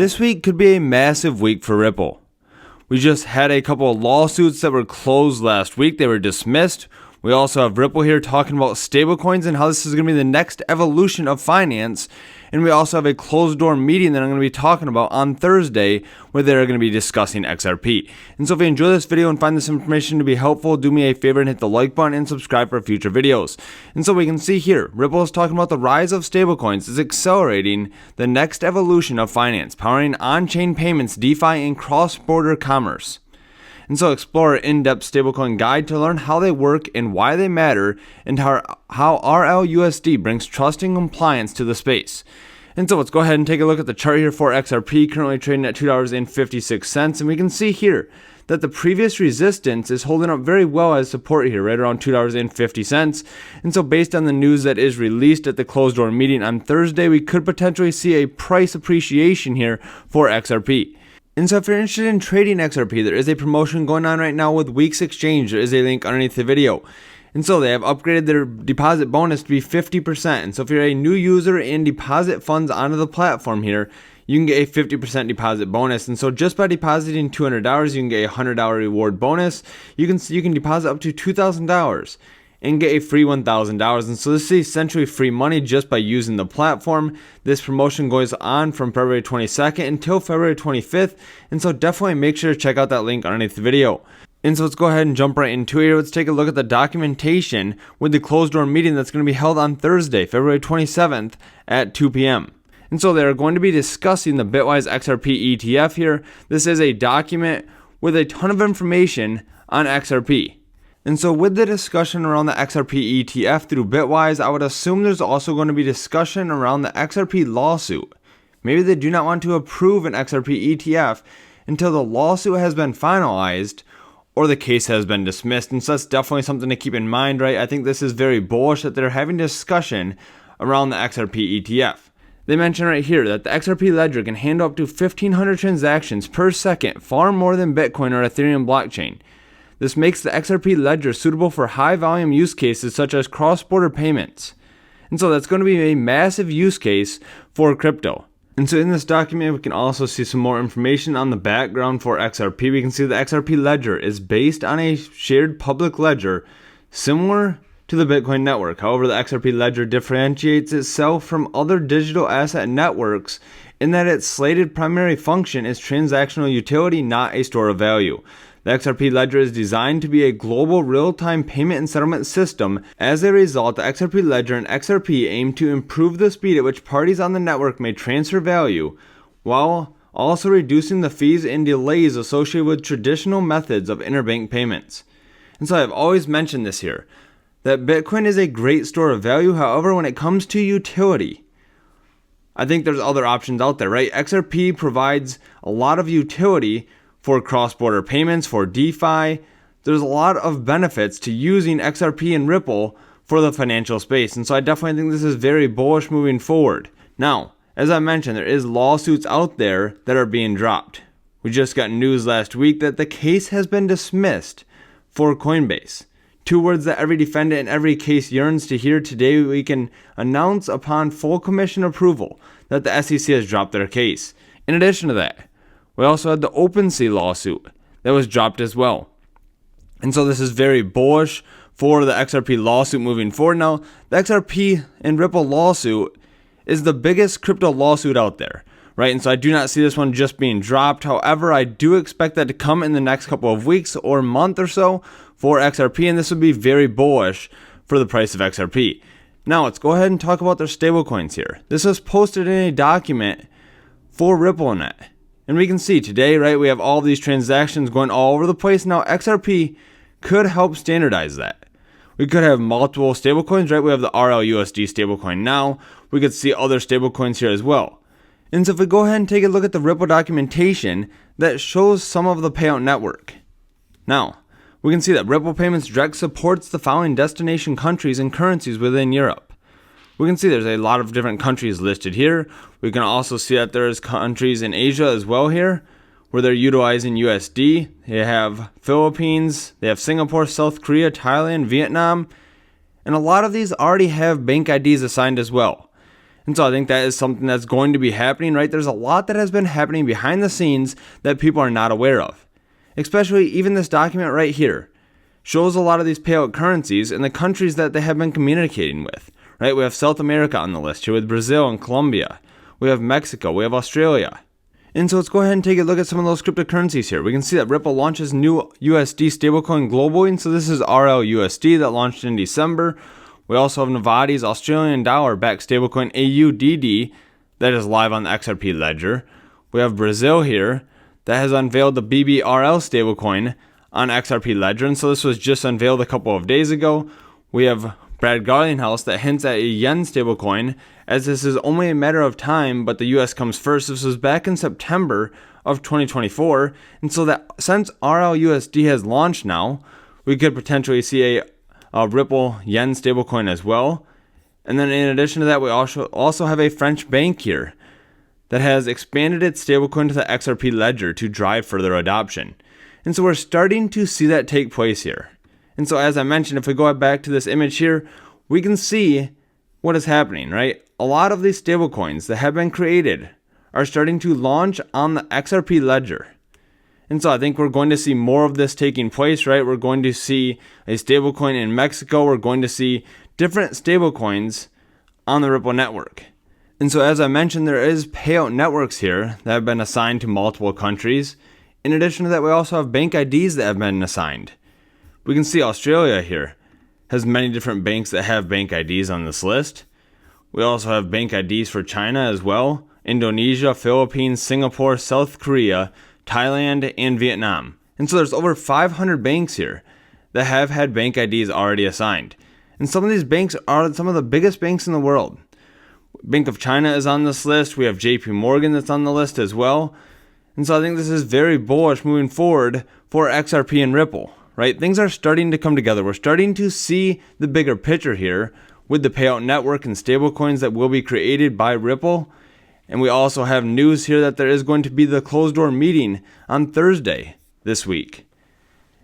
This week could be a massive week for Ripple. We just had a couple of lawsuits that were closed last week. They were dismissed. We also have Ripple here talking about stablecoins and how this is going to be the next evolution of finance. And we also have a closed door meeting that I'm going to be talking about on Thursday where they're going to be discussing XRP. And so if you enjoy this video and find this information to be helpful, do me a favor and hit the like button and subscribe for future videos. And so we can see here, Ripple is talking about the rise of stablecoins is accelerating the next evolution of finance, powering on-chain payments, DeFi, and cross-border commerce. And so explore an in-depth stablecoin guide to learn how they work and why they matter, and how RLUSD brings trust and compliance to the space. And so let's go ahead and take a look at the chart here for XRP, currently trading at $2.56. And we can see here that the previous resistance is holding up very well as support here, right around $2.50. And so based on the news that is released at the closed door meeting on Thursday, we could potentially see a price appreciation here for XRP. And so if you're interested in trading XRP, there is a promotion going on right now with Weex Exchange. There is a link underneath the video. And so they have upgraded their deposit bonus to be 50%. And so if you're a new user and deposit funds onto the platform here, you can get a 50% deposit bonus. And so just by depositing $200, you can get a $100 reward bonus. You can deposit up to $2,000 and get a free $1,000. And so this is essentially free money just by using the platform. This promotion goes on from February 22nd until February 25th. And so definitely make sure to check out that link underneath the video. And so let's go ahead and jump right into it. Let's take a look at the documentation with the closed door meeting that's going to be held on Thursday, February 27th at 2 p.m. And so they're going to be discussing the Bitwise XRP ETF here. This is a document with a ton of information on XRP. And so with the discussion around the XRP ETF through Bitwise, I would assume there's also going to be discussion around the XRP lawsuit. Maybe they do not want to approve an XRP ETF until the lawsuit has been finalized or the case has been dismissed. And so that's definitely something to keep in mind, right? I think this is very bullish that they're having discussion around the XRP ETF. They mention right here that the XRP ledger can handle up to 1,500 transactions per second, far more than Bitcoin or Ethereum blockchain. This makes the XRP ledger suitable for high-volume use cases such as cross-border payments. And so that's going to be a massive use case for crypto. And so in this document, we can also see some more information on the background for XRP. We can see the XRP ledger is based on a shared public ledger similar to the Bitcoin network. However, the XRP ledger differentiates itself from other digital asset networks in that its slated primary function is transactional utility, not a store of value. The XRP ledger is designed to be a global real-time payment and settlement system. As a result, the XRP ledger and XRP aim to improve the speed at which parties on the network may transfer value, while also reducing the fees and delays associated with traditional methods of interbank payments. And so I've always mentioned this here, that Bitcoin is a great store of value. However, when it comes to utility, I think there's other options out there, right? XRP provides a lot of utility for cross-border payments, for DeFi. There's a lot of benefits to using XRP and Ripple for the financial space. And so I definitely think this is very bullish moving forward. Now, as I mentioned, there is lawsuits out there that are being dropped. We just got news last week that the case has been dismissed for Coinbase. Two words that every defendant in every case yearns to hear. Today we can announce upon full commission approval that the SEC has dropped their case. In addition to that, we also had the OpenSea lawsuit that was dropped as well. And so this is very bullish for the XRP lawsuit moving forward. Now, the XRP and Ripple lawsuit is the biggest crypto lawsuit out there, right? And so I do not see this one just being dropped. However, I do expect that to come in the next couple of weeks or month or so for XRP, and this would be very bullish for the price of XRP. Now, let's go ahead and talk about their stablecoins here. This was posted in a document for RippleNet. And we can see today, right, we have all these transactions going all over the place. Now, XRP could help standardize that. We could have multiple stablecoins, right? We have the RLUSD stablecoin now. We could see other stablecoins here as well. And so if we go ahead and take a look at the Ripple documentation that shows some of the payout network. Now, we can see that Ripple Payments Direct supports the following destination countries and currencies within Europe. We can see there's a lot of different countries listed here. We can also see that there's countries in Asia as well here where they're utilizing USD. They have Philippines, they have Singapore, South Korea, Thailand, Vietnam, and a lot of these already have bank IDs assigned as well. And so I think that is something that's going to be happening, right? There's a lot that has been happening behind the scenes that people are not aware of. Especially even this document right here shows a lot of these payout currencies and the countries that they have been communicating with, right? We have South America on the list here with Brazil and Colombia. We have Mexico, we have Australia. And so let's go ahead and take a look at some of those cryptocurrencies here. We can see that Ripple launches new USD stablecoin globally. And so this is RLUSD that launched in December. We also have Nevada's Australian dollar backed stablecoin AUDD that is live on the XRP ledger. We have Brazil here that has unveiled the BBRL stablecoin on XRP ledger. And so this was just unveiled a couple of days ago. We have Brad Garlinghouse that hints at a yen stablecoin, as this is only a matter of time, but the US comes first. This was back in September of 2024. And so that since RLUSD has launched now, we could potentially see a Ripple yen stablecoin as well. And then in addition to that, we also have a French bank here that has expanded its stablecoin to the XRP ledger to drive further adoption. And so we're starting to see that take place here. And so as I mentioned, if we go back to this image here, we can see what is happening, right? A lot of these stablecoins that have been created are starting to launch on the XRP ledger. And so I think we're going to see more of this taking place, right? We're going to see a stablecoin in Mexico. We're going to see different stablecoins on the Ripple network. And so as I mentioned, there is payout networks here that have been assigned to multiple countries. In addition to that, we also have bank IDs that have been assigned. We can see Australia here has many different banks that have bank IDs on this list. We also have bank IDs for China as well, Indonesia, Philippines, Singapore, South Korea, Thailand, and Vietnam. And so there's over 500 banks here that have had bank IDs already assigned. And some of these banks are some of the biggest banks in the world. Bank of China is on this list. We have JP Morgan that's on the list as well. And so I think this is very bullish moving forward for XRP and Ripple, right? Things are starting to come together. We're starting to see the bigger picture here with the payout network and stablecoins that will be created by Ripple. And we also have news here that there is going to be the closed door meeting on Thursday this week.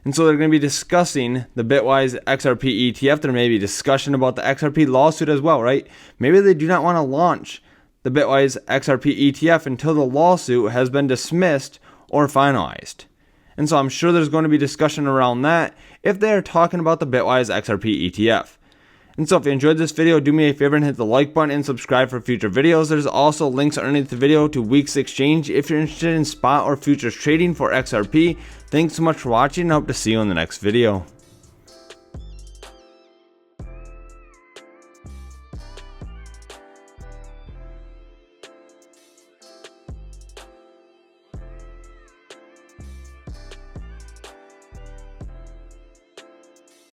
And so they're going to be discussing the Bitwise XRP ETF. There may be discussion about the XRP lawsuit as well, right? Maybe they do not want to launch the Bitwise XRP ETF until the lawsuit has been dismissed or finalized. And so I'm sure there's going to be discussion around that if they are talking about the Bitwise XRP ETF. And so if you enjoyed this video, do me a favor and hit the like button and subscribe for future videos. There's also links underneath the video to Weex exchange if you're interested in spot or futures trading for XRP. Thanks so much for watching and I hope to see you in the next video.